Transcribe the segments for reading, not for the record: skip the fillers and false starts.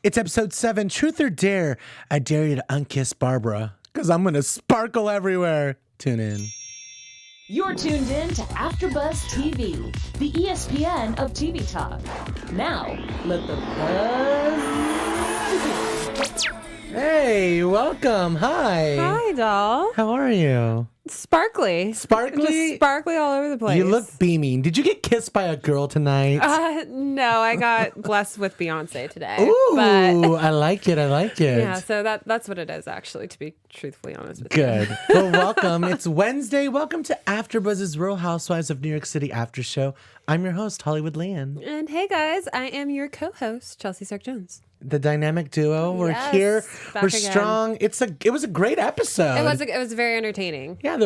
It's episode 7, Truth or Dare. I dare you to unkiss Barbara, because I'm going to sparkle everywhere. Tune in. You're tuned in to AfterBuzz TV, the ESPN of TV talk. Now, let the buzz begin. Hey, welcome. Hi. Hi, doll. How are you? Sparkly. Sparkly? Just sparkly all over the place. You look beaming. Did you get kissed by a girl tonight? No, I got blessed with Beyonce today. Ooh, but, I like it. I like it. yeah, so that's what it is, actually, to be truthfully honest with Good. Well, welcome. It's Wednesday. Welcome to AfterBuzz's Real Housewives of New York City after show. I'm your host, Hollywood LuAnn. And hey, guys, I am your co-host, Chelsea Sark-Jones. The dynamic duo. We're Yes, here. back We're again. strong. It was a great episode. It was very entertaining. Yeah, we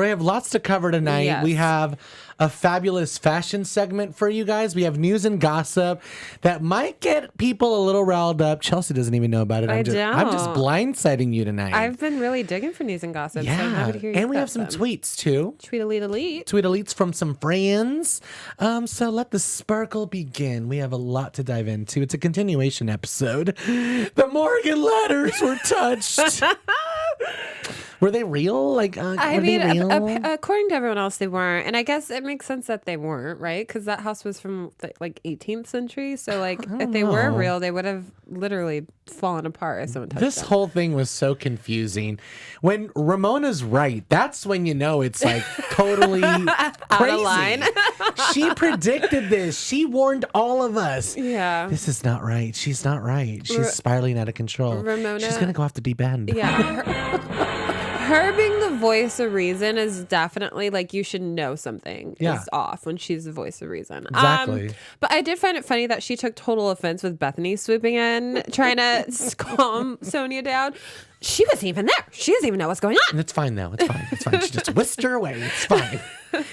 have lots to cover tonight. Yes. We have a fabulous fashion segment for you guys. We have news and gossip that might get people a little riled up. Chelsea doesn't even know about it. I'm just don't. blindsiding you tonight. I've been really digging for news and gossip, so I'm happy to hear you and we have some them. tweets too. Tweet elite. Tweet elites from some friends. So let the sparkle begin. We have a lot to dive into. It's a continuation episode. The Morgan letters were touched. Were they real? Like, I were mean, they real? according to everyone else, they weren't. And I guess it makes sense that they weren't, right? Because that house was from like 18th century. So, like, if they were real, they would have literally fallen apart if someone touched This them. whole thing was so confusing. When Ramona's right, that's when you know it's like totally crazy. Out of line. She predicted this. She warned all of us. Yeah. This is not right. She's not right. She's spiraling out of control. Ramona- She's going to go off the deep end. Yeah. Her being the voice of reason is definitely like you should know something is off when she's the voice of reason. Exactly. But I did find it funny that she took total offense with Bethenny swooping in, trying to calm Sonia down. She wasn't even there. She doesn't even know what's going on. And it's fine now. It's fine. It's fine. She just whisked her away. It's fine.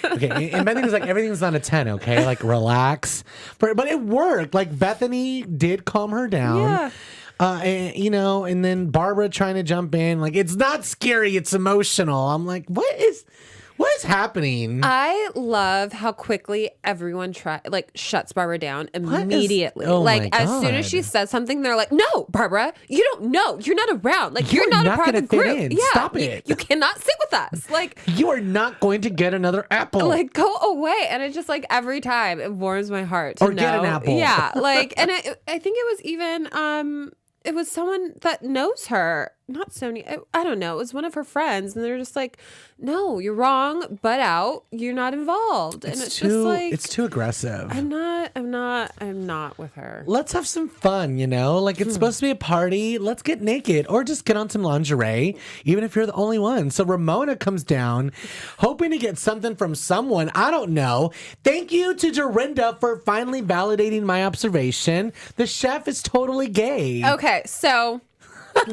Okay. And Bethany's like, everything's not a 10, okay? Like, relax. But it worked. Like, Bethenny did calm her down. Yeah. And then Barbara trying to jump in. Like, it's not scary. It's emotional. I'm like, what is happening? I love how quickly everyone shuts Barbara down immediately. Oh my as soon as God. she says something, they're like, "No, Barbara, you don't know. You're not around. Like you're not a part of the gonna fit group. in. Yeah, Stop it. You cannot sit with us. Like, You are not going to get another apple. like go away." And it's just like every time it warms my heart to Or know. get an apple. Yeah, like, and I think it was even it was someone that knows her, not Sonia. I don't know. It was one of her friends, and they're just like, "No, you're wrong. Butt out. You're not involved." And it's just like it's too aggressive. I'm not with her. Let's have some fun, Like, it's supposed to be a party. Let's get naked or just get on some lingerie, even if you're the only one. So Ramona comes down, hoping to get something from someone. I don't know. Thank you to Dorinda for finally validating my observation. The chef is totally gay. Okay, so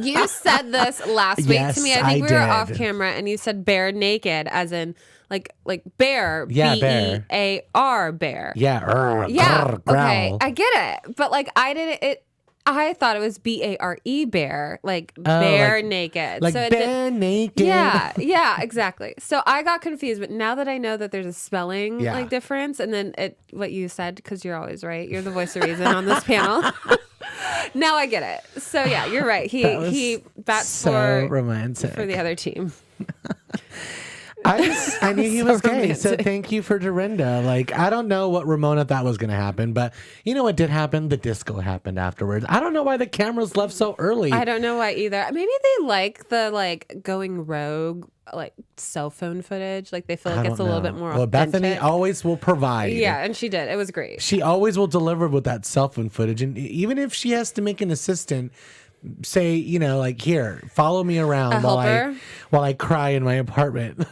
you said this last week Yes, to me. I think I we were did. off camera, and you said bare naked, as in like bear. Yeah, bear. BEAR bear. Yeah. Yeah. Okay, Growl. I get it, but like I didn't. I thought it was BARE bear, like Oh, bare like- naked. Like, so bare naked. Yeah, exactly. So I got confused, but now that I know that there's a spelling Yeah. like difference, and then what you said, because you're always right. You're the voice of reason on this panel. Now I get it. So yeah, you're right. He bats so romantic. for the other team. I knew he So was gay, so romantic. thank you for Dorinda. Like, I don't know what Ramona thought was going to happen, but you know what did happen? The disco happened afterwards. I don't know why the cameras left so early. I don't know why either. Maybe they like the going rogue cell phone footage. Like they feel like I it's a don't little know. bit more Well, authentic. Bethany always will provide. Yeah, and she did. It was great. She always will deliver with that cell phone footage. And even if she has to make an assistant say, here, follow me around A helper? while I cry in my apartment.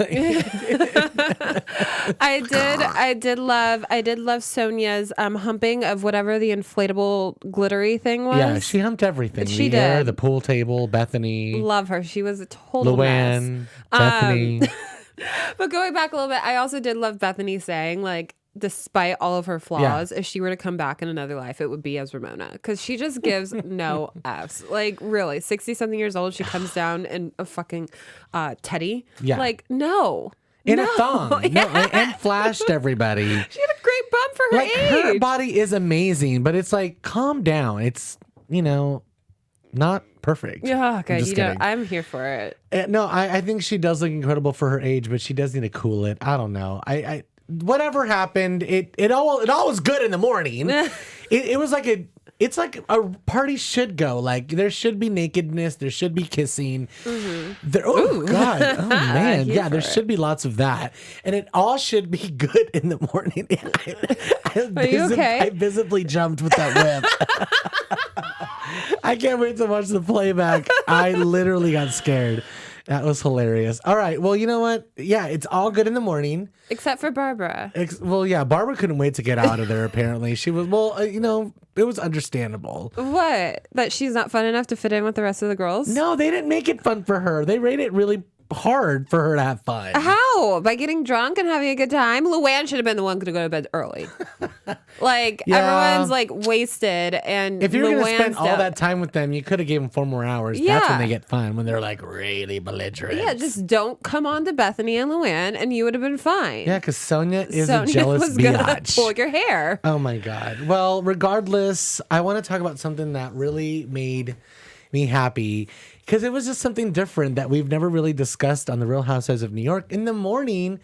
I did love Sonia's humping of whatever the inflatable glittery thing was. Yeah, she humped everything. She the air, did. the pool table, Bethany, Love her. She was a total mess. LuAnn, Bethany. But going back a little bit, I also did love Bethany saying, like, despite all of her flaws, if she were to come back in another life, it would be as Ramona. Because she just gives no Fs. Like, really, 60-something years old, she comes down in a fucking teddy. Yeah. Like, no. In a No. thong. Yeah. No, and flashed everybody. She had a great bump for her Like, age. her body is amazing, but it's like, calm down. It's not perfect. Yeah, good. Just kidding. I'm here for it. No, I think she does look incredible for her age, but she does need to cool it. I don't know. I whatever happened, it all was good in the morning. It was like it's like a party should go. Like there should be nakedness, there should be kissing. Oh God, oh man, yeah, there should be lots of that, and it all should be good in the morning. Are you okay? I visibly jumped with that whip. I can't wait to watch the playback. I literally got scared. That was hilarious. All right. Well, you know what? Yeah, it's all good in the morning. Except for Barbara. Well, yeah, Barbara couldn't wait to get out of there, apparently. She was, it was understandable. What? That she's not fun enough to fit in with the rest of the girls? No, they didn't make it fun for her. They made it really hard for her to have fun. How? By getting drunk and having a good time? LuAnn should have been the one to go to bed early. Everyone's like wasted, and if you're going to spend all down. that time with them, you could have gave them 4 more hours. Yeah. That's when they get fun, when they're like really belligerent. Yeah, just don't come on to Bethenny and LuAnn, and you would have been fine. Yeah, because Sonia is a jealous was gonna biatch. pull your hair. Oh my God. Well, regardless, I want to talk about something that really made me happy, because it was just something different that we've never really discussed on the Real Housewives of New York. In the morning,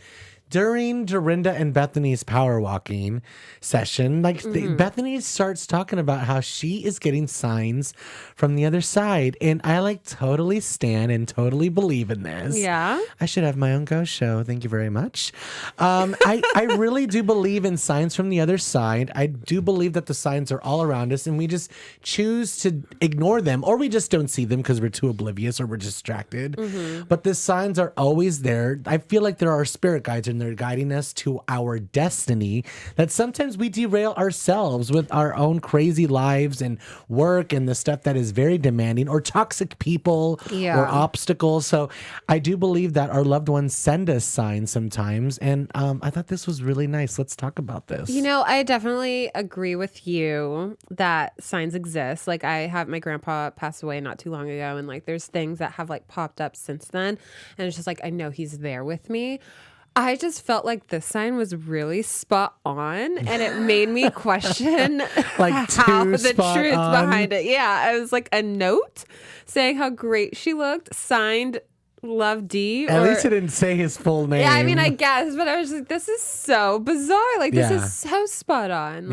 during Dorinda and Bethenny's power walking session, Bethenny starts talking about how she is getting signs from the other side. And I totally stand and totally believe in this. Yeah. I should have my own ghost show. Thank you very much. I really do believe in signs from the other side. I do believe that the signs are all around us and we just choose to ignore them, or we just don't see them because we're too oblivious or we're distracted. But the signs are always there. I feel like there are spirit guides and they're guiding us to our destiny, that sometimes we derail ourselves with our own crazy lives and work and the stuff that is very demanding, or toxic people or obstacles. So I do believe that our loved ones send us signs sometimes. And I thought this was really nice. Let's talk about this. I definitely agree with you that signs exist. I have my grandpa passed away not too long ago, and there's things that have popped up since then. And it's just I know he's there with me. I just felt like this sign was really spot on, and it made me question how the truth behind it. Yeah, it was a note saying how great she looked, signed Love D. At least it didn't say his full name. Yeah, I mean, I guess, but I was this is so bizarre. This is so spot on.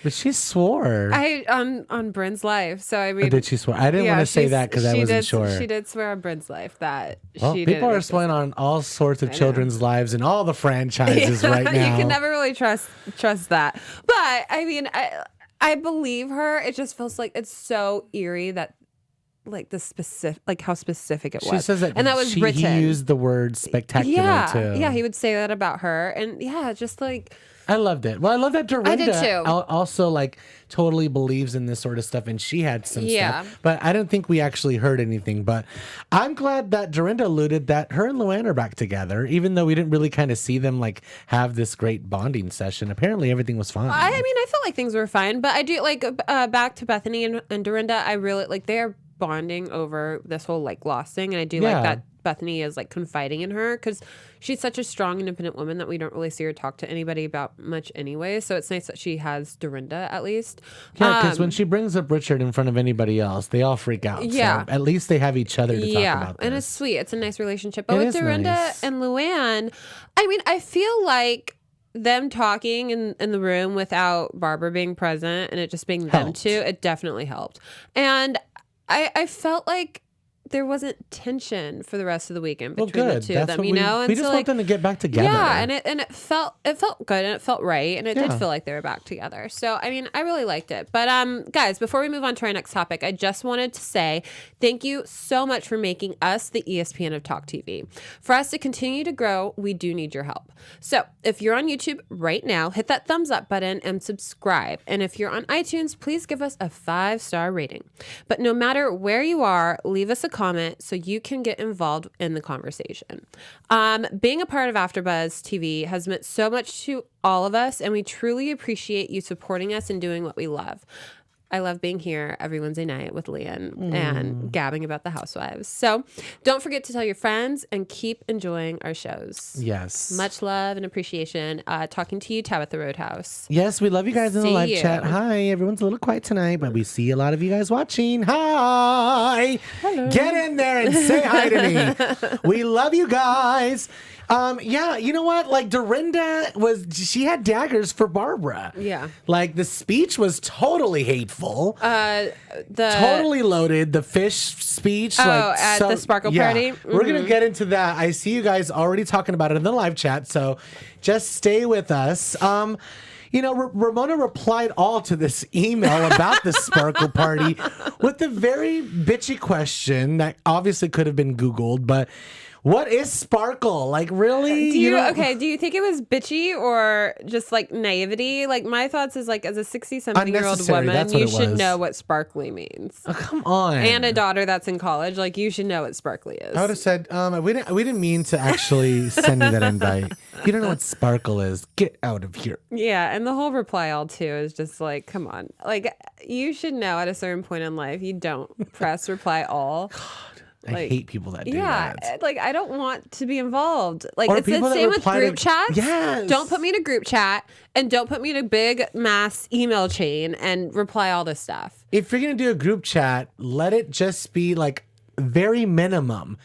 But she swore. On Bryn's life. So I mean, did she swear? I didn't want to say that because I wasn't sure. She did swear on Bryn's life that she did. People are swearing on all sorts of children's lives and all the franchises right now. You can never really trust that. But I mean, I believe her. It just feels like it's so eerie that the specific, how specific it was. She says that, and that was written. He used the word spectacular too. Yeah, he would say that about her, and just I loved it. Well, I love that Dorinda I did too. Also totally believes in this sort of stuff, and she had some stuff. But I don't think we actually heard anything. But I'm glad that Dorinda alluded that her and LuAnn are back together, even though we didn't really kind of see them have this great bonding session. Apparently, everything was fine. I mean, I felt like things were fine, but I do back to Bethenny and Dorinda. I really they're bonding over this whole loss thing, and I do like that Bethenny is confiding in her, because she's such a strong, independent woman that we don't really see her talk to anybody about much anyway. So it's nice that she has Dorinda at least. Yeah, because when she brings up Richard in front of anybody else, they all freak out. Yeah, so at least they have each other to talk about this. And it's sweet. It's a nice relationship. But with Dorinda and LuAnn, I mean, I feel like them talking in the room without Barbara being present and it just being them two, it definitely helped. And I felt like there wasn't tension for the rest of the weekend between the two of them, and we just want them to get back together. Yeah, and it felt good and it felt right, and it did feel like they were back together. So I mean, I really liked it. But guys, before we move on to our next topic, I just wanted to say thank you so much for making us the ESPN of Talk TV. For us to continue to grow, we do need your help. So if you're on YouTube right now, hit that thumbs up button and subscribe. And if you're on iTunes, please give us a 5-star rating. But no matter where you are, leave us a comment so you can get involved in the conversation. Being a part of AfterBuzz TV has meant so much to all of us, and we truly appreciate you supporting us and doing what we love. I love being here every Wednesday night with LuAnn and gabbing about the Housewives. So don't forget to tell your friends and keep enjoying our shows. Yes. Much love and appreciation. Talking to you, Tabitha Roadhouse. Yes, we love you guys in the See live you. chat. Hi, everyone's a little quiet tonight, but we see a lot of you guys watching. Hi. Hello. Get in there and say hi to me. We love you guys. Yeah, you know what? Like Dorinda she had daggers for Barbara. Yeah. Like the speech was totally hateful. Totally Loaded. The fish speech. at the Sparkle Party? We're going to get into that. I see you guys already talking about it in the live chat, so just stay with us. You know, Ramona replied all to this email about the Sparkle Party with a very bitchy question that obviously could have been Googled, but what is sparkle? Like, really? Do you think it was bitchy or just like naivety? Like, my thoughts is like, as a 60-something-year-old Unnecessary, woman, that's what you it should was. know what sparkly means. Oh, come on. And a daughter that's in college, like, you should know what sparkly is. I would have said, we didn't mean to actually send you that invite. If you don't know what sparkle is, get out of here. Yeah, and the whole reply all too is just like, come on. Like, you should know at a certain point in life, you don't press reply all. I hate people that do that. Like, I don't want to be involved. Like, Or it's the people that same with reply group to- chats. Yes. Don't put me in a group chat and don't put me in a big mass email chain and reply all this stuff. If you're going to do a group chat, let it just be like very minimum.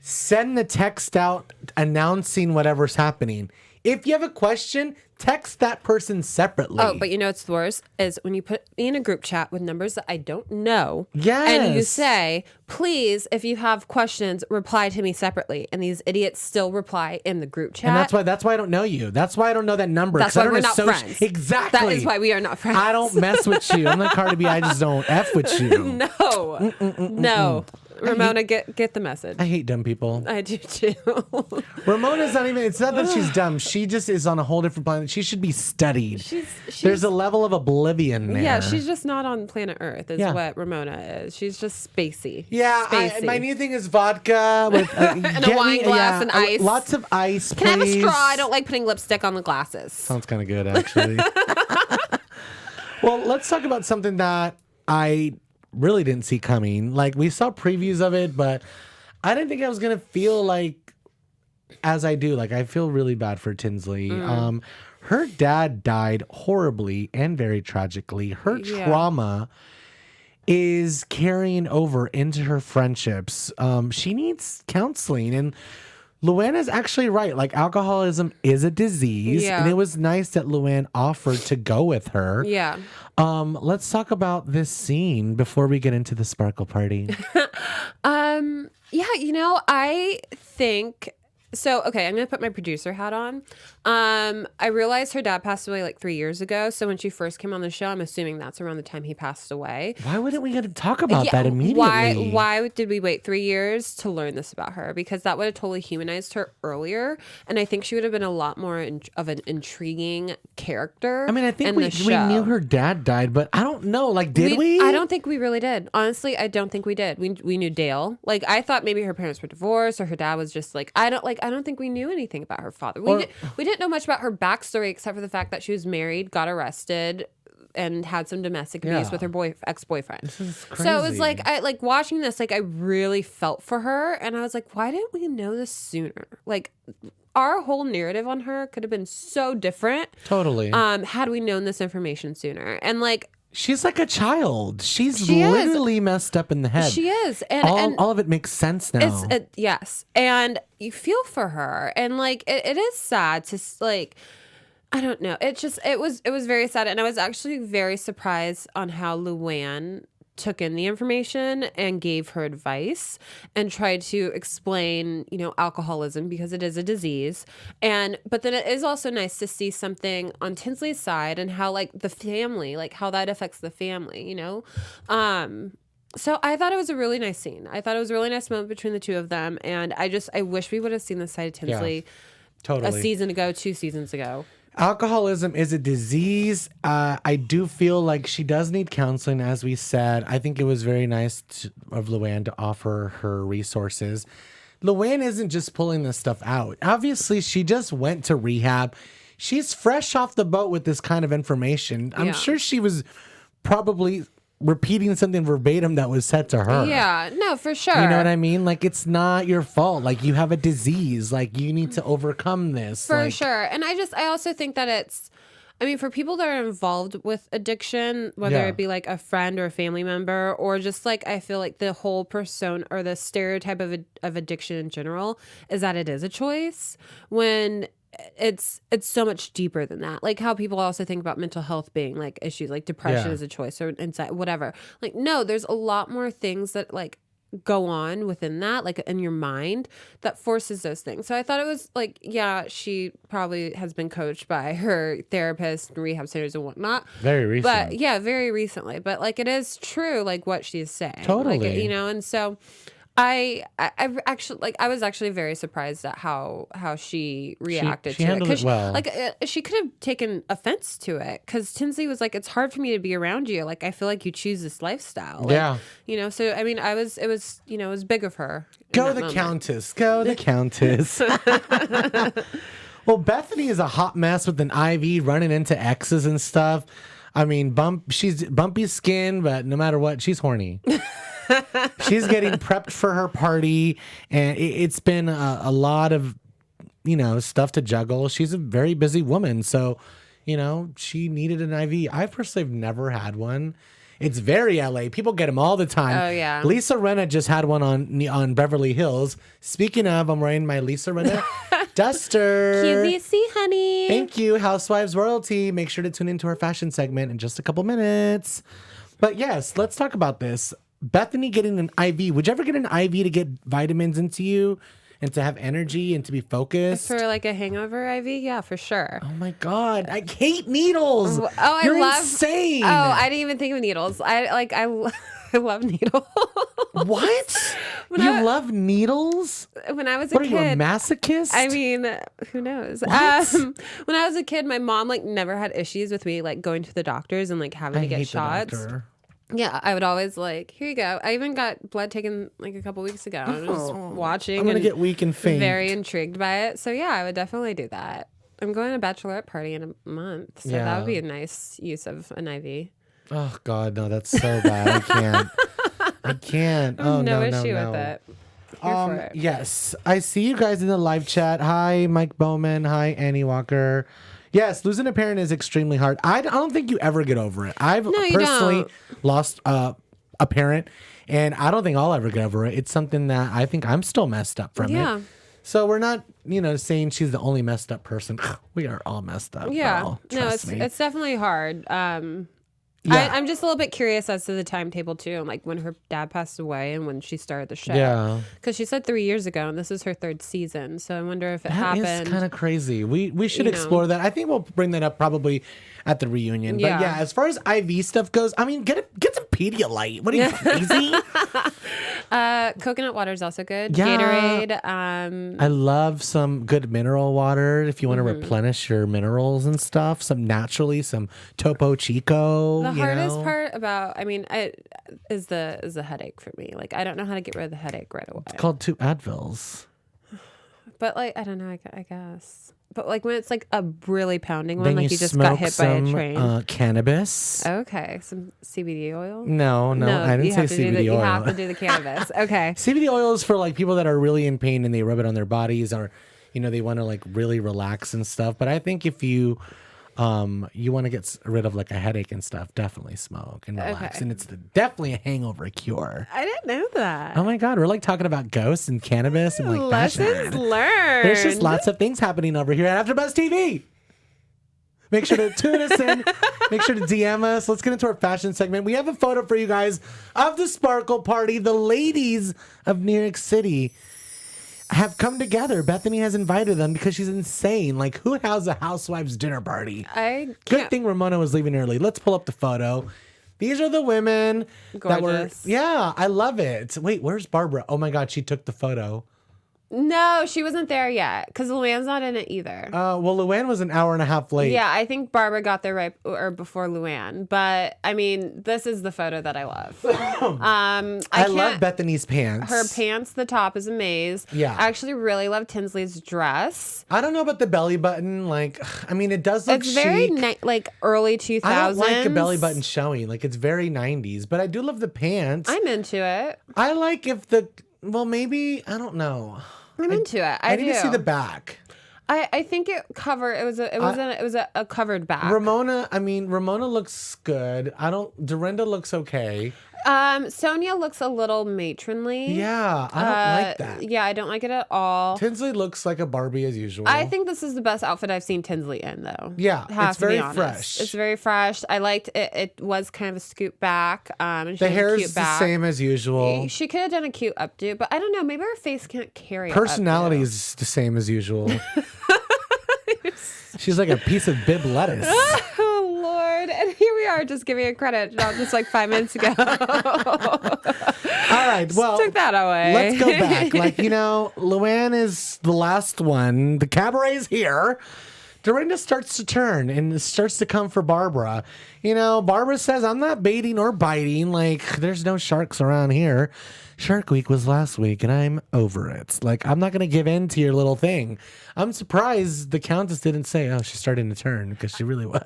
Send the text out announcing whatever's happening. If you have a question, text that person separately. Oh, but you know what's the worst is when you put me in a group chat with numbers that I don't know. Yes. And you say, please, if you have questions, reply to me separately. And these idiots still reply in the group chat. And that's why I don't know you. That's why I don't know that number. That's 'cause I why don't we're not friends. Exactly. That is why we are not friends. I don't mess with you. I'm like Cardi B. I just don't F with you. No. No. Ramona, get the message. I hate dumb people. I do too. Ramona's not even, it's not that she's dumb. She just is on a whole different planet. She should be studied. There's a level of oblivion there. Yeah, she's just not on planet Earth is Yeah. what Ramona is. She's just spacey. Yeah, Spacey. my new thing is vodka with And a wine glass and ice. Lots of ice, please. Can I have a straw? I don't like putting lipstick on the glasses. Sounds kind of good, actually. Well, let's talk about something that I really didn't see coming. Like, we saw previews of it, but I didn't think I was going to feel like as I do. Like, I feel really bad for Tinsley. Her dad died horribly and very tragically. Her trauma is carrying over into her friendships. She needs counseling, and LuAnn is actually right. Like, alcoholism is a disease, and it was nice that LuAnn offered to go with her. Yeah. Let's talk about this scene before we get into the Sparkle Party. Yeah, you know, I think so. Okay, I'm gonna put my producer hat on. I realized her dad passed away like 3 years ago. So when she first came on the show, I'm assuming that's around the time he passed away. Why wouldn't we get to talk about that immediately? Why did we wait 3 years to learn this about her? Because that would have totally humanized her earlier, and I think she would have been a lot more of an intriguing character. I mean, I think in we the show. knew her dad died, but I don't know. Like, did we? I don't think we really did. Honestly, I don't think we did. We knew Dale. Like, I thought maybe her parents were divorced or her dad was just like I don't think we knew anything about her father. We didn't know much about her backstory except for the fact that she was married, got arrested, and had some domestic abuse with her ex-boyfriend. This is crazy. So it was like I like watching this, like I really felt for her, and I was like, why didn't we know this sooner? Like, our whole narrative on her could have been so different. Totally. Had we known this information sooner. And like, she's like a child. She is. messed up in the head. She is. And all of it makes sense now. Yes. And you feel for her. And like, it is sad to like, I don't know. It was very sad. And I was actually very surprised on how LuAnn took in the information and gave her advice and tried to explain, you know, alcoholism because it is a disease. But then it is also nice to see something on Tinsley's side and how like the family, like how that affects the family, you know? So I thought it was a really nice scene. I thought it was a really nice moment between the two of them. And I wish we would have seen this side of Tinsley a season ago, 2 seasons ago. Alcoholism is a disease. I do feel like she does need counseling, as we said. I think it was very nice of LuAnn to offer her resources. LuAnn isn't just pulling this stuff out. Obviously, she just went to rehab. She's fresh off the boat with this kind of information. I'm sure she was probably repeating something verbatim that was said to her. Yeah, no, for sure. You know what I mean? Like, it's not your fault. Like, you have a disease. Like, you need to overcome this. For like, sure. And I also think that it's, I mean, for people that are involved with addiction, whether Yeah. it be like a friend or a family member, or just like, I feel like the whole persona or the stereotype of addiction in general is that it is a choice, when it's so much deeper than that. Like how people also think about mental health being like issues, like depression Yeah. is a choice, or anxiety, whatever. Like, no, there's a lot more things that like go on within that, like in your mind, that forces those things. So I thought it was like, yeah, she probably has been coached by her therapist and rehab centers and whatnot. Very recent. But yeah, very recently. But like, it is true, like what she's saying. Totally. Like, you know, and so I actually, like, I was actually very surprised at how she reacted she to it. handled 'Cause it well. Like, she could have taken offense to it, because Tinsley was like, it's hard for me to be around you. Like, I feel like you choose this lifestyle. Like, Yeah. you know, so I mean, it was, you know, it was big of her. in Go that the moment. Countess. Go the Countess. Well, Bethenny is a hot mess with an IV running into exes and stuff. I mean, she's bumpy skin, but no matter what, she's horny. She's getting prepped for her party, and it's been a lot of, you know, stuff to juggle. She's a very busy woman, so, you know, she needed an IV. I personally have never had one. It's very LA. People get them all the time. Oh, yeah. Lisa Rinna just had one on Beverly Hills. Speaking of, I'm wearing my Lisa Rinna duster. QVC, honey. Thank you, Housewives royalty. Make sure to tune into our fashion segment in just a couple minutes. But yes, let's talk about this. Bethenny getting an IV. Would you ever get an IV to get vitamins into you and to have energy and to be focused? For like a hangover IV, yeah, for sure. Oh my God, I hate needles. Oh, I You're love insane. Oh, I didn't even think of needles. I love needles. What? You love needles? When I was a What are kid, you, a masochist? I mean, who knows? What? When I was a kid, my mom like never had issues with me like going to the doctors and like having to get hate the shots. doctor. Yeah, I would always like, here you go. I even got blood taken like a couple weeks ago. I was watching. I'm gonna and get weak and faint. very intrigued by it. So yeah, I would definitely do that. I'm going to a bachelorette party in a month, so that would be a nice use of an IV. Oh God, no, that's so bad. I can't. I can't. Oh no no, issue no. with it. Here for it. Yes, I see you guys in the live chat. Hi, Mike Bowman. Hi, Annie Walker. Yes, losing a parent is extremely hard. I don't think you ever get over it. I've you personally don't. lost a parent, and I don't think I'll ever get over it. It's something that I think I'm still messed up from Yeah. it. So we're not, you know, saying she's the only messed up person. We are all messed up. Yeah, girl. no, Trust me. it's definitely hard. Yeah. I'm just a little bit curious as to the timetable too, and like when her dad passed away and when she started the show. Yeah. Because she said 3 years ago, and this is her third season. So I wonder if it That happened. is kind of crazy. We should You know. explore that. I think we'll bring that up probably at the reunion. Yeah. But yeah, as far as IV stuff goes, I mean, get some Pedialyte. What are you, crazy? Coconut water is also good. Yeah. Gatorade. I love some good mineral water if you want to replenish your minerals and stuff. Some Topo Chico. The you hardest know? part about, is the headache for me. Like I don't know how to get rid of the headache right away. It's called 2 Advils. But like I don't know. I guess. But like when it's like a really pounding one, Then like you you just got smoke hit by a some train. cannabis. Okay, some CBD oil. No, I didn't you say have to do CBD the, oil. You have to do the cannabis. Okay. CBD oil is for like people that are really in pain and they rub it on their bodies, or you know, they want to like really relax and stuff. But I think if you want to get rid of like a headache and stuff, definitely smoke and relax. Okay. And it's definitely a hangover cure. I didn't know that. Oh my God, we're like talking about ghosts and cannabis and like Lessons fashion. learned. There's just lots of things happening over here at AfterBuzz TV. Make sure to tune us in. Make sure to DM us. Let's get into our fashion segment. We have a photo for you guys of the Sparkle Party. The ladies of New York City have come together. Bethenny has invited them because she's insane. Like, who has a Housewives dinner party? Good thing Ramona was leaving early. Let's pull up the photo. These are the women that were. Gorgeous. Yeah, I love it. Wait, where's Barbara? Oh my God, she took the photo. No, she wasn't there yet because LuAnn's not in it either. Well, LuAnn was an hour and a half late. Yeah, I think Barbara got there right or before LuAnn. But I mean, this is the photo that I love. I love Bethenny's pants. Her pants, the top is amazing. Yeah. I actually really love Tinsley's dress. I don't know about the belly button. Like, I mean, it does look It's very chic. early 2000s. I don't like a belly button showing. Like, it's very 90s. But I do love the pants. I'm into it. I like maybe, I don't know. I'm into it. I need to see the back. I think it was a covered back. Ramona looks good. Dorinda looks okay. Sonia looks a little matronly. Yeah, I don't like that. Yeah, I don't like it at all. Tinsley looks like a Barbie as usual. I think this is the best outfit I've seen Tinsley in, though. Yeah, it's very fresh. It's very fresh. I liked it. It was kind of a scoop back. And the hair is the same as usual. She could have done a cute updo, but I don't know. Maybe her face can't carry Personality is the same as usual. She's like a piece of bib lettuce. Oh, Lord. And here we are just giving it credit, not just like 5 minutes ago. All right, well. Took that away. Let's go back. LuAnn is the last one. The cabaret's here. Dorinda starts to turn and starts to come for Barbara. Barbara says, I'm not baiting or biting. There's no sharks around here. Shark Week was last week, and I'm over it. I'm not going to give in to your little thing. I'm surprised the Countess didn't say, oh, she's starting to turn, because she really was.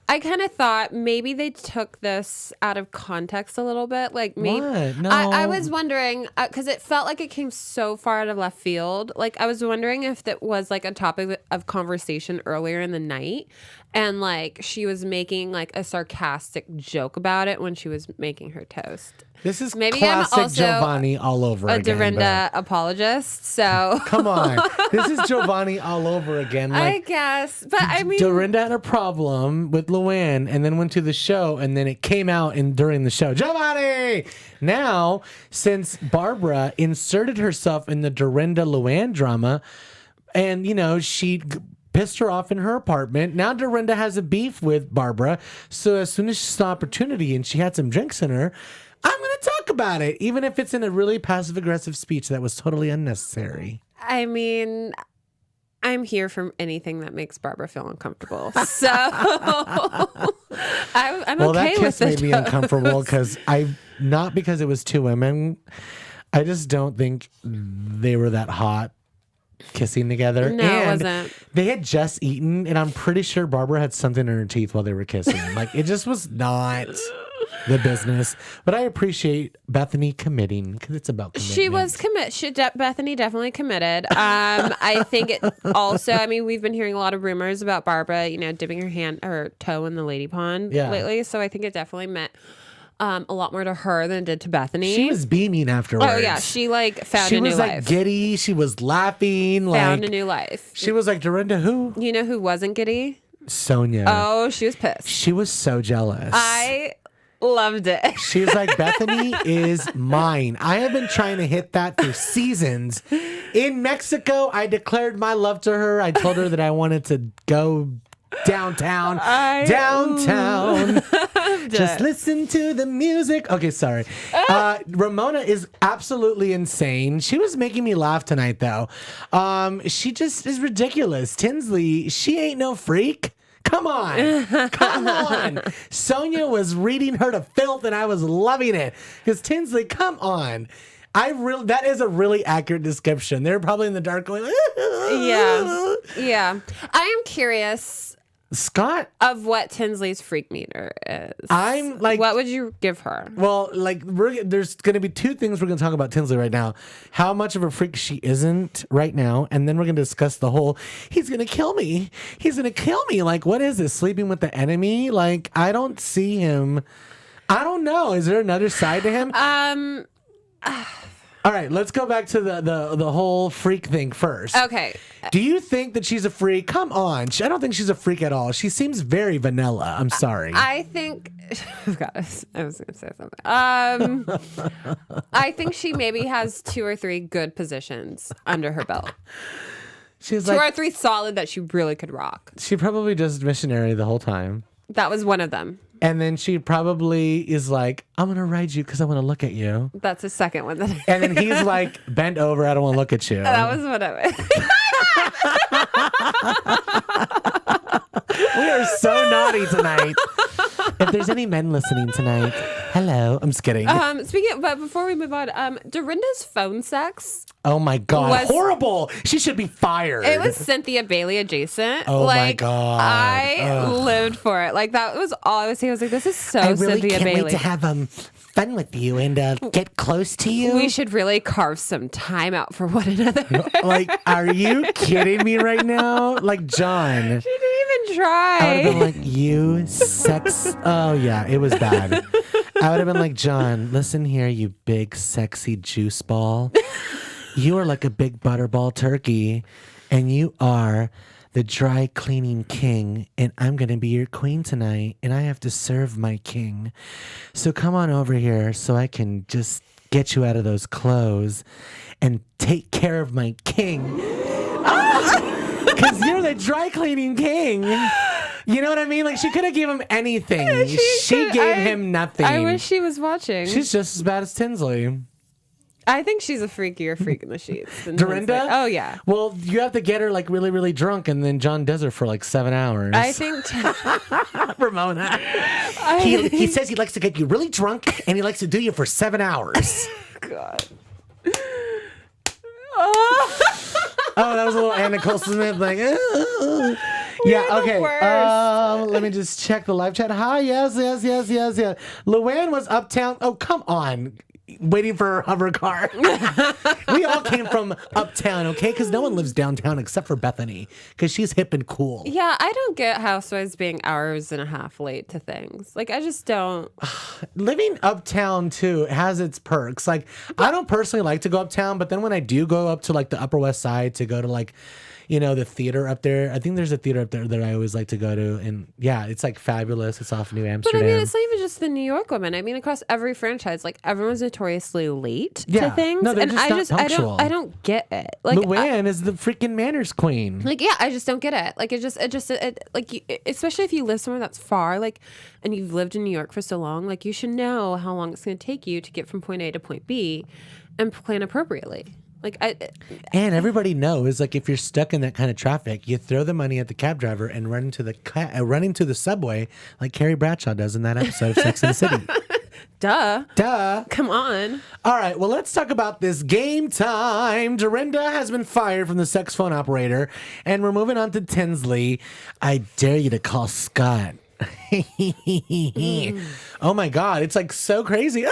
I kind of thought maybe they took this out of context a little bit. What? No. I was wondering, because it felt like it came so far out of left field. I was wondering if that was a topic of conversation earlier in the night. And she was making a sarcastic joke about it when she was making her toast. This is maybe classic I'm also Giovanni all over again. A Dorinda apologist, so come on, this is Giovanni all over again. I guess, but I mean, Dorinda had a problem with LuAnn, and then went to the show, and then it came out during the show. Giovanni. Now, since Barbara inserted herself in the Dorinda LuAnn drama, and she pissed her off in her apartment. Now Dorinda has a beef with Barbara. So as soon as she saw opportunity and she had some drinks in her, I'm going to talk about it, even if it's in a really passive-aggressive speech that was totally unnecessary. I mean, I'm here for anything that makes Barbara feel uncomfortable. So I'm okay with it. That kiss made me uncomfortable because not because it was two women. I just don't think they were that hot kissing together. No, it wasn't. They had just eaten, and I'm pretty sure Barbara had something in her teeth while they were kissing. It just was not the business. But I appreciate Bethenny committing, because it's about commitment. She was Bethenny definitely committed. I think it also, we've been hearing a lot of rumors about Barbara, dipping her toe in the lady pond lately. So I think it definitely meant a lot more to her than it did to Bethenny. She was beaming afterwards. Oh yeah, she found a new life. She was giddy. She was laughing. Found a new life. She was like, Dorinda, who? You know who wasn't giddy? Sonia. Oh, she was pissed. She was so jealous. I loved it. She was like, Bethenny is mine. I have been trying to hit that for seasons. In Mexico, I declared my love to her. I told her that I wanted to go downtown. Just listen to the music. Okay, sorry. Ramona is absolutely insane. She was making me laugh tonight, though. She just is ridiculous. Tinsley, she ain't no freak. Come on. Come on. Sonia was reading her to filth, and I was loving it. Because Tinsley, come on. That is a really accurate description. They're probably in the dark going, Yeah. I am curious, Scott, of what Tinsley's freak meter is. I'm what would you give her? Well, there's going to be two things we're going to talk about Tinsley right now. How much of a freak she isn't right now, and then we're going to discuss the whole, he's going to kill me. He's going to kill me. What is this? Sleeping with the enemy? I don't see him. I don't know. Is there another side to him? All right, let's go back to the whole freak thing first. Okay. Do you think that she's a freak? Come on. I don't think she's a freak at all. She seems very vanilla. I'm sorry. I think... I was going to say something. I think she maybe has 2 or 3 good positions under her belt. She's 2 or 3 solid that she really could rock. She probably does missionary the whole time. That was one of them. And then she probably is like, I'm going to ride you because I want to look at you. That's the second one. And then he's like, bend over. I don't want to look at you. That was one of it. We are so naughty tonight. If there's any men listening tonight, hello. I'm just kidding. But before we move on, Dorinda's phone sex. Oh my God. Horrible. She should be fired. It was Cynthia Bailey adjacent. Oh my God. I lived for it. Like, that was all I was saying. I was like, this is so I really Cynthia can't Bailey. wait to have fun with you and get close to you. We should really carve some time out for one another. Like, are you kidding me right now? Like, John. She didn't even try. I would have been like, you sex. Oh, yeah, it was bad. I would have been like, John, listen here, you big, sexy juice ball. You are like a big butterball turkey, and you are the dry cleaning king, and I'm going to be your queen tonight, and I have to serve my king. So come on over here so I can just get you out of those clothes and take care of my king. Because you're the dry cleaning king. You know what I mean? Like, she could have given him anything. She gave him nothing. I wish she was watching. She's just as bad as Tinsley. I think she's a freakier freak in the sheets than Dorinda? Tinsley. Oh, yeah. Well, you have to get her like really, really drunk, and then John does her for like 7 hours. I think Ramona. He says he likes to get you really drunk, and he likes to do you for 7 hours. God. Oh, that was a little Anna Colson Smith, like, yeah, okay. Let me just check the live chat. Hi, yes. LuAnn was uptown. Oh, come on. Waiting for her hover car. We all came from uptown, okay? Because no one lives downtown except for Bethenny, because she's hip and cool. Yeah, I don't get Housewives being hours and a half late to things. Like, I just don't. Living uptown, too, has its perks. Like, I don't personally like to go uptown, but then when I do go up to, like, the Upper West Side to go to, like, you know, the theater up there. I think there's a theater up there that I always like to go to. And yeah, it's like fabulous. It's off New Amsterdam. But I mean, it's not even just the New York women. I mean, across every franchise, like, everyone's notoriously late to things. No, they're and just not punctual. I don't get it. Like, LuAnn is the freaking manners queen. Like, yeah, I just don't get it. Like, especially if you live somewhere that's far, like, and you've lived in New York for so long, like, you should know how long it's going to take you to get from point A to point B and plan appropriately. Like, and everybody knows, like, if you're stuck in that kind of traffic, you throw the money at the cab driver and run into the subway like Carrie Bradshaw does in that episode of Sex and the City. Duh. Come on. All right, well, let's talk about this game time. Dorinda has been fired from the sex phone operator, and we're moving on to Tinsley. I dare you to call Scott. Oh, my God. It's, like, so crazy.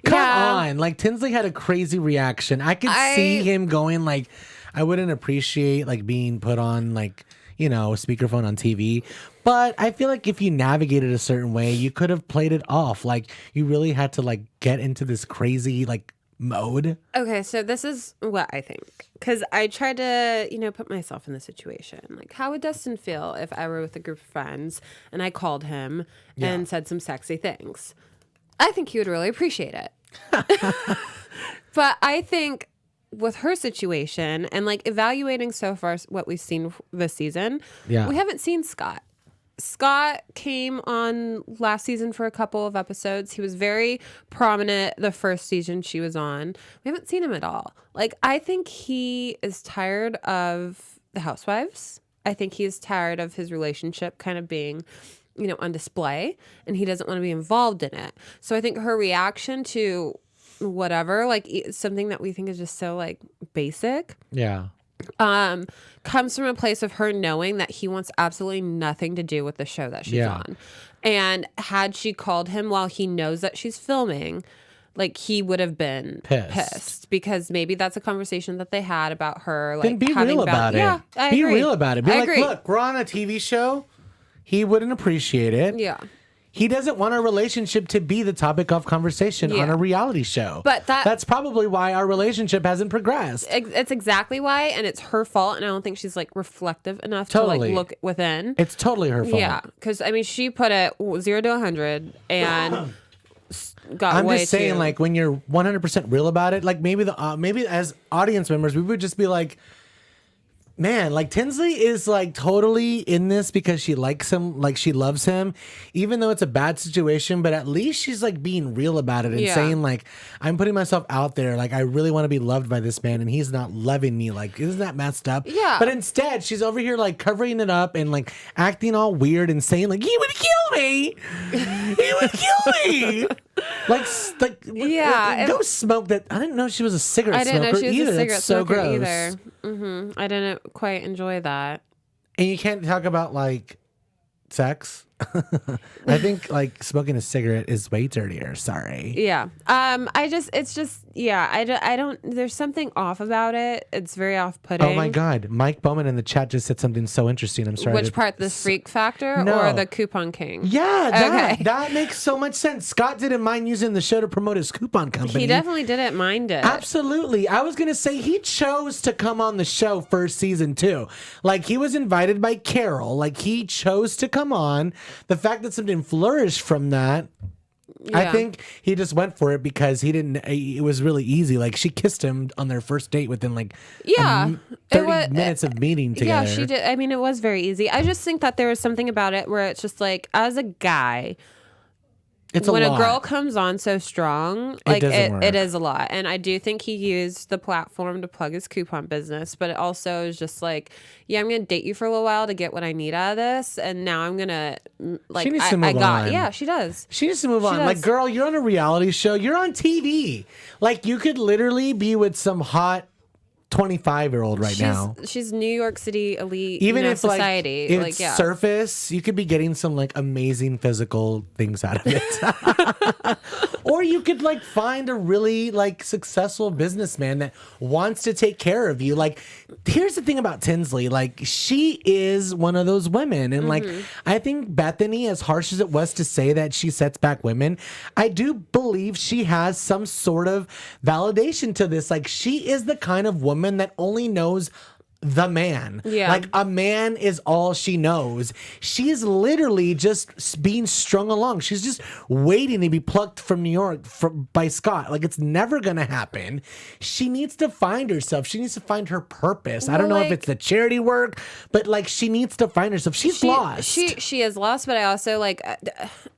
Come on. Like, Tinsley had a crazy reaction. I could see him going, like, I wouldn't appreciate, like, being put on, like, you know, a speakerphone on TV. But I feel like if you navigated a certain way, you could have played it off. Like, you really had to, like, get into this crazy, like, mode. Okay, so this is what I think. Because I tried to, you know, put myself in the situation. Like, how would Dustin feel if I were with a group of friends and I called him and said some sexy things? I think he would really appreciate it. But I think with her situation and, like, evaluating so far what we've seen this season, we haven't seen Scott. Scott came on last season for a couple of episodes. He was very prominent the first season she was on. We haven't seen him at all. Like, I think he is tired of the Housewives. I think he's tired of his relationship kind of being, you know, on display, and he doesn't want to be involved in it. So I think her reaction to whatever, like, something that we think is just so, like, basic. Yeah. Comes from a place of her knowing that he wants absolutely nothing to do with the show that she's on. And had she called him while he knows that she's filming, like, he would have been pissed because maybe that's a conversation that they had about her. Like, then be real about it. Yeah, I agree. Be real about it. Be like, agree. Look, we're on a TV show. He wouldn't appreciate it. Yeah. He doesn't want our relationship to be the topic of conversation on a reality show. But that's probably why our relationship hasn't progressed. It's exactly why, and it's her fault, and I don't think she's, like, reflective enough to, like, look within. It's totally her fault. Yeah, because, I mean, she put it 0 to 100 and got I'm way just saying, too... like, when you're 100% real about it, like, maybe as audience members, we would just be like, Man, like Tinsley is like totally in this because she likes him, like she loves him, even though it's a bad situation. But at least she's like being real about it and saying like, I'm putting myself out there. Like I really want to be loved by this man, and he's not loving me. Like, isn't that messed up? Yeah. But instead, she's over here like covering it up and like acting all weird and saying like, he would kill me. He would kill me. Go smoke that. I didn't know she was a cigarette smoker. I didn't know she was a cigarette smoker either. Mm-hmm. I didn't quite enjoy that. And you can't talk about like sex. I think like smoking a cigarette is way dirtier. Sorry. Yeah. I don't, there's something off about it. It's very off-putting. Oh my God. Mike Bowman in the chat just said something so interesting. I'm sorry. Which part? The freak factor or the coupon king? Yeah. That makes so much sense. Scott didn't mind using the show to promote his coupon company. He definitely didn't mind it. Absolutely. I was going to say he chose to come on the show first season too. Like he was invited by Carol. Like he chose to come on. The fact that something flourished from that, I think he just went for it because it was really easy. Like she kissed him on their first date within like 30 minutes of meeting together. Yeah, she did. I mean, it was very easy. I just think that there was something about it where it's just like, as a guy, when a girl comes on so strong, like it is a lot. And I do think he used the platform to plug his coupon business, but it also is just like, yeah, I'm going to date you for a little while to get what I need out of this. And now I'm going to like, she needs to move on. Yeah, she does. She needs to move on. Like, girl, you're on a reality show. You're on TV. Like you could literally be with some hot 25-year-old now. She's New York City elite, even if society. Like, surface, you could be getting some like amazing physical things out of it. Or you could like find a really like successful businessman that wants to take care of you. Like, here's the thing about Tinsley. Like, she is one of those women. And like, I think Bethenny, as harsh as it was to say that she sets back women, I do believe she has some sort of validation to this. Like, she is the kind of woman that only knows the man. Yeah. Like a man is all she knows. She's literally just being strung along. She's just waiting to be plucked from New York by Scott. Like it's never going to happen. She needs to find herself. She needs to find her purpose. I don't know if it's the charity work, but like she needs to find herself. She's lost. She is lost, but I also like,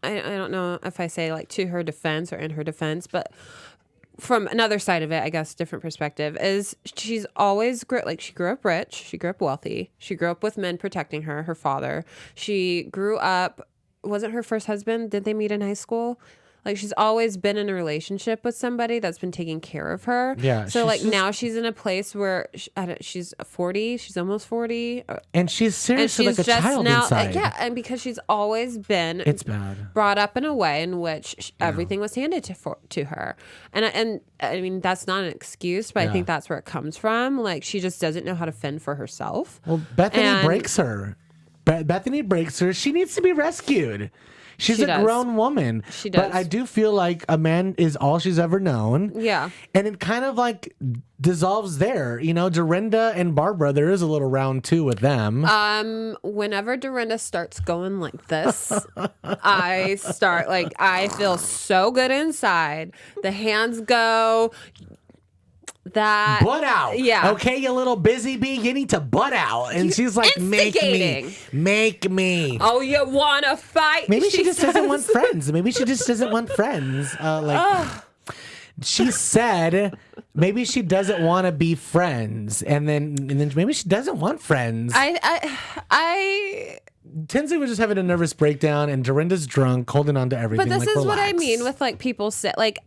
I don't know if I say like to her defense or in her defense, but from another side of it, I guess, different perspective, is she's always she grew up rich, she grew up wealthy, she grew up with men protecting her father. She grew up, wasn't her first husband, did they meet in high school? Like she's always been in a relationship with somebody that's been taking care of her. Yeah. So like now she's in a place where she's 40, she's almost 40. And she's seriously like a child inside. Yeah, and because she's always been brought up in a way in which everything was handed to her. And I mean, that's not an excuse, but I think that's where it comes from. Like she just doesn't know how to fend for herself. Well, Bethenny breaks her. Bethenny breaks her. She needs to be rescued. She's a grown woman. She does. But I do feel like a man is all she's ever known. Yeah. And it kind of like dissolves there. You know, Dorinda and Barbara, there is a little round two with them. Whenever Dorinda starts going like this, I feel so good inside. The hands go. Butt out. Yeah. Okay, you little busy bee, you need to butt out. And she's like, make me. Oh, you want to fight? Maybe she just doesn't want friends. Maybe she just doesn't want friends. She said maybe she doesn't want to be friends. And then maybe she doesn't want friends. Tinsley was just having a nervous breakdown and Dorinda's drunk, holding on to everything. But this is what I mean with like people say, like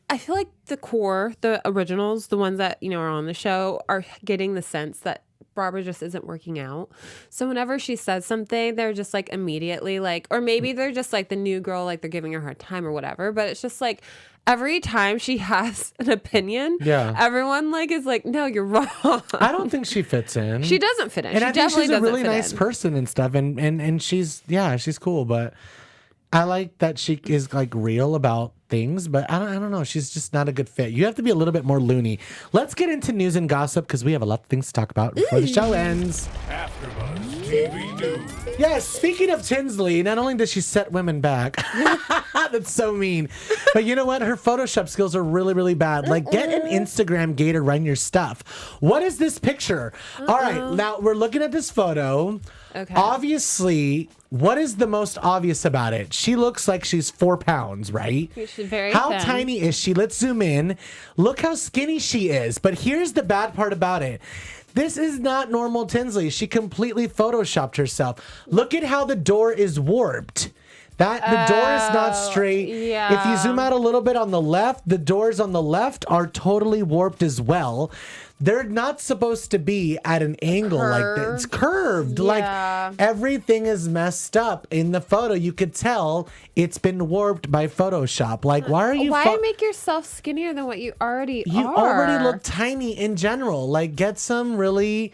I feel like the originals, the ones that, are on the show are getting the sense that Barbara just isn't working out. So whenever she says something, they're just like immediately like, or maybe they're just like the new girl, like they're giving her a hard time or whatever. But it's just like every time she has an opinion, everyone like is like, no, you're wrong. I don't think she fits in. She doesn't fit in. And I think she's a really nice person and stuff. And she's cool. But I like that she is like real about things, but I don't know. She's just not a good fit. You have to be a little bit more loony. Let's get into news and gossip because we have a lot of things to talk about before the show ends. AfterBuzz TV News. Yes, speaking of Tinsley, not only does she set women back, That's so mean. But you know what? Her Photoshop skills are really, really bad. Like, get an Instagram gay to run your stuff. What is this picture? All right, now we're looking at this photo. Okay. Obviously, what is the most obvious about it? She looks like she's 4 pounds, right? She's very How thin. tiny is she? Let's zoom in. Look how skinny she is. But here's the bad part about it. This is not normal Tinsley. She completely photoshopped herself. Look at how the door is warped. The door is not straight. Yeah. If you zoom out a little bit on the left, the doors on the left are totally warped as well. They're not supposed to be at an angle like this. It's curved. Yeah. Like everything is messed up in the photo. You could tell it's been warped by Photoshop. Like, why are you? Why make yourself skinnier than what you already are? You already look tiny in general. Like, get some really.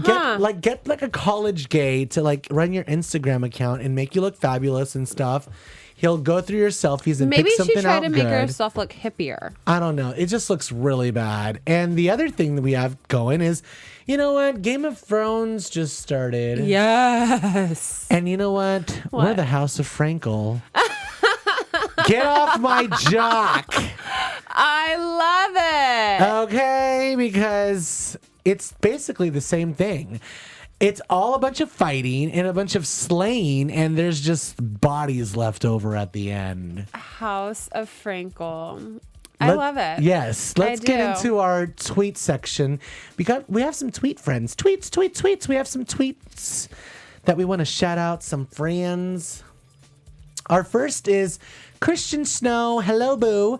Get like a college gay to like run your Instagram account and make you look fabulous and stuff. He'll go through your selfies and Maybe pick something she tried out to make good. herself look hippier. I don't know. It just looks really bad. And the other thing that we have going is, you know what? Game of Thrones just started. Yes. And you know what? We're the House of Frankel. Get off my jock. I love it. Okay, because it's basically the same thing. It's all a bunch of fighting and a bunch of slaying, and there's just bodies left over at the end. House of Frankel. I love it. Yes. Let's get into our tweet section because we have some tweet friends. Tweets. We have some tweets that we want to shout out, some friends. Our first is Christian Snow. Hello, boo.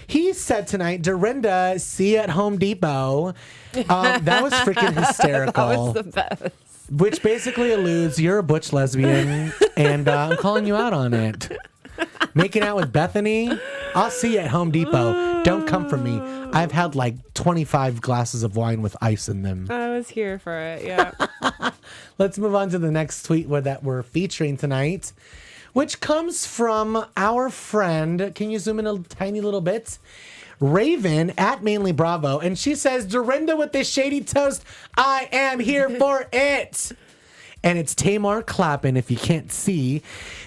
He said tonight, Dorinda, see you at Home Depot. That was freaking hysterical. That was the best. Which basically alludes, you're a butch lesbian, and I'm calling you out on it. Making out with Bethenny, I'll see you at Home Depot. Don't come for me. I've had like 25 glasses of wine with ice in them. I was here for it, yeah. Let's move on to the next tweet that we're featuring tonight, which comes from our friend. Can you zoom in a tiny little bit? Raven at Mainly Bravo, and she says, Dorinda with the shady toast, I am here for it. And it's Tamar clapping if you can't see.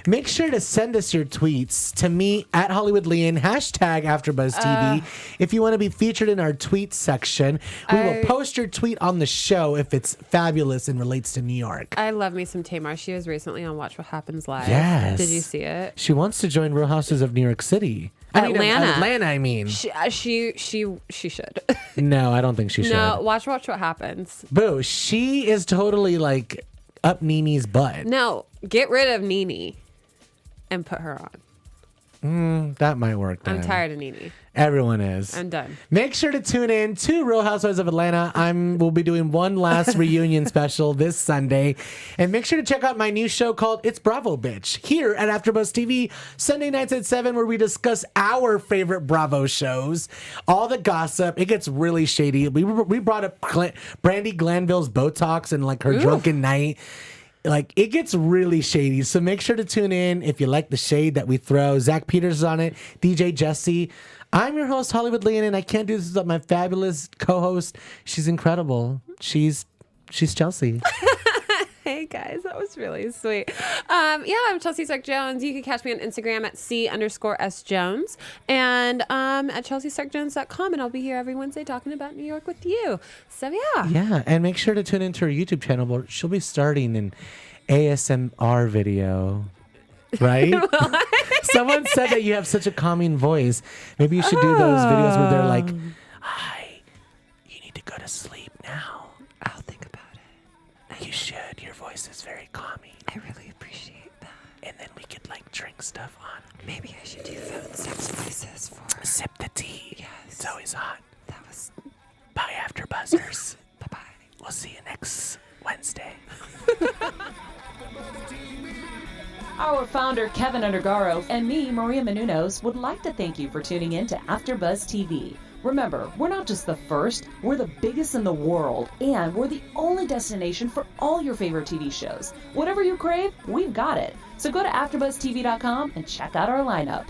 Make sure to send us your tweets to me at Hollywood LuAnn, hashtag AfterBuzz TV. If you want to be featured in our tweet section, we will post your tweet on the show if it's fabulous and relates to New York. I love me some Tamar. She was recently on Watch What Happens Live. Yes. Did you see it? She wants to join Real Houses of New York City. Atlanta. I mean. She should. No, I don't think she should. No, watch What Happens. Boo, she is totally like up Nini's butt. No, get rid of Nene and put her on. That might work then. I'm tired of Nene. Everyone is. I'm done. Make sure to tune in to Real Housewives of Atlanta. We'll be doing one last reunion special this Sunday. And make sure to check out my new show called It's Bravo Bitch here at AfterBuzz TV, Sunday nights at 7, where we discuss our favorite Bravo shows, all the gossip. It gets really shady. We brought up Brandy Glanville's Botox and like her drunken night. Like, it gets really shady. So make sure to tune in if you like the shade that we throw. Zach Peters is on it, DJ Jesse. I'm your host, Hollywood LuAnn, and I can't do this without my fabulous co-host. She's incredible. She's Chelsea. Hey guys, that was really sweet. I'm Chelsea Stark Jones. You can catch me on Instagram at C_S Jones and at ChelseaStarkJones.com, and I'll be here every Wednesday talking about New York with you. So yeah. Yeah, and make sure to tune into her YouTube channel where she'll be starting an ASMR video. Right? Someone said that you have such a calming voice. Maybe you should do those videos where they're like, hi, you need to go to sleep now. I'll think about it. You should. Your voice is very calming. I really appreciate that. And then we could like drink stuff on. Maybe I should do phone sex voices for Sip the tea. Yes. It's always hot. That was Bye, After Buzzers. bye-bye. We'll see you next Wednesday. Our founder, Keven Undergaro, and me, Maria Menounos, would like to thank you for tuning in to AfterBuzz TV. Remember, we're not just the first, we're the biggest in the world, and we're the only destination for all your favorite TV shows. Whatever you crave, we've got it. So go to AfterBuzzTV.com and check out our lineup.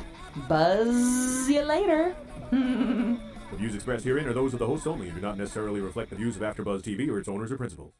Buzz you later. The views expressed herein are those of the hosts only and do not necessarily reflect the views of AfterBuzz TV or its owners or principals.